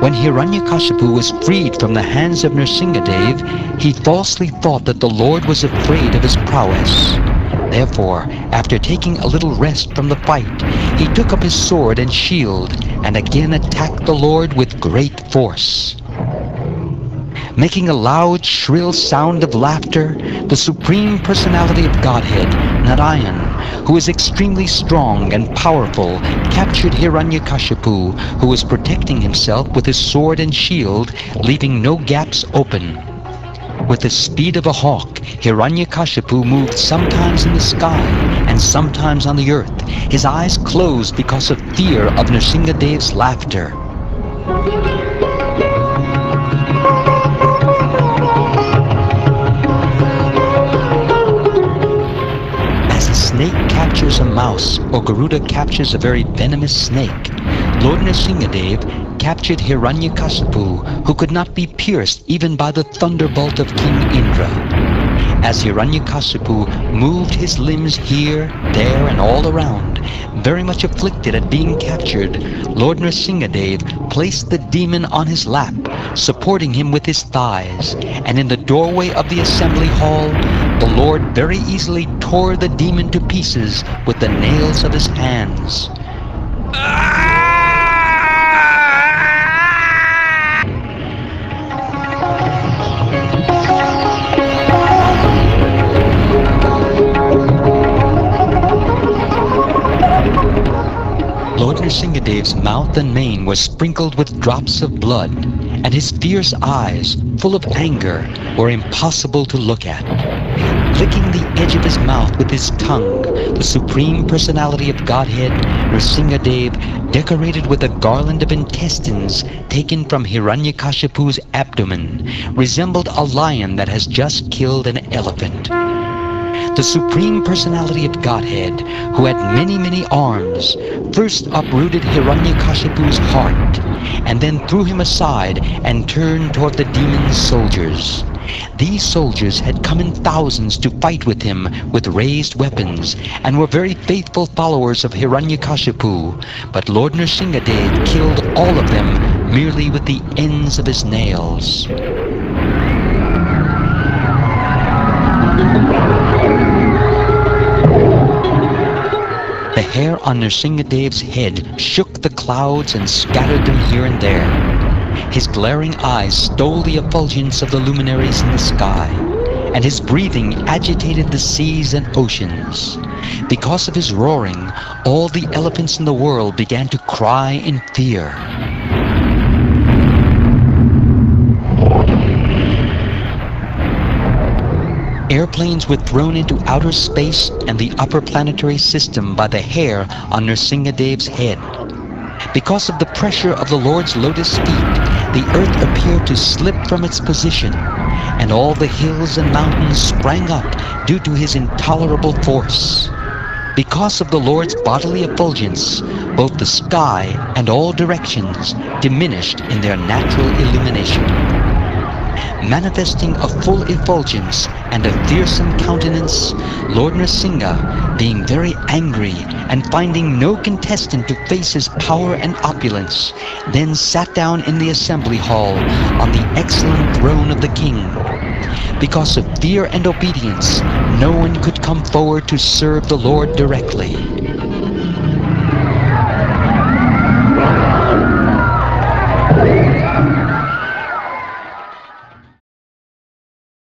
When Hiranyakashipu was freed from the hands of Nrsimhadeva, he falsely thought that the Lord was afraid of his prowess. Therefore, after taking a little rest from the fight, he took up his sword and shield and again attacked the Lord with great force. Making a loud, shrill sound of laughter, the Supreme Personality of Godhead, Narayan, who is extremely strong and powerful, captured Hiranyakashipu, who was protecting himself with his sword and shield, leaving no gaps open. With the speed of a hawk, Hiranyakashipu moved sometimes in the sky and sometimes on the earth, his eyes closed because of fear of Nrsimhadeva's laughter. Snake captures a mouse, or Garuda captures a very venomous snake, Lord Nrsimhadeva captured Hiranyakasipu, who could not be pierced even by the thunderbolt of King Indra. As Hiranyakasipu moved his limbs here, there, and all around, very much afflicted at being captured, Lord Nrsimhadeva placed the demon on his lap, supporting him with his thighs, and in the doorway of the assembly hall, the Lord very easily tore the demon to pieces with the nails of his hands. Lord Nrsimhadeva's mouth and mane were sprinkled with drops of blood, and his fierce eyes, full of anger, were impossible to look at. Licking the edge of his mouth with his tongue, the Supreme Personality of Godhead, Nrsimhadeva, decorated with a garland of intestines taken from Hiranyakashipu's abdomen, resembled a lion that has just killed an elephant. The Supreme Personality of Godhead, who had many, many arms, first uprooted Hiranyakashipu's heart, and then threw him aside and turned toward the demon's soldiers. These soldiers had come in thousands to fight with him with raised weapons, and were very faithful followers of Hiranyakashipu, but Lord Nrsimhadeva killed all of them merely with the ends of his nails. The hair on Nrsimhadeva's head shook the clouds and scattered them here and there. His glaring eyes stole the effulgence of the luminaries in the sky, and his breathing agitated the seas and oceans. Because of his roaring, all the elephants in the world began to cry in fear. Airplanes were thrown into outer space and the upper planetary system by the hair on Nrsimhadeva's head. Because of the pressure of the Lord's lotus feet, the earth appeared to slip from its position, and all the hills and mountains sprang up due to his intolerable force. Because of the Lord's bodily effulgence, both the sky and all directions diminished in their natural illumination. Manifesting a full effulgence and a fearsome countenance, Lord Nrsimha, being very angry and finding no contestant to face his power and opulence, then sat down in the assembly hall on the excellent throne of the king. Because of fear and obedience, no one could come forward to serve the Lord directly.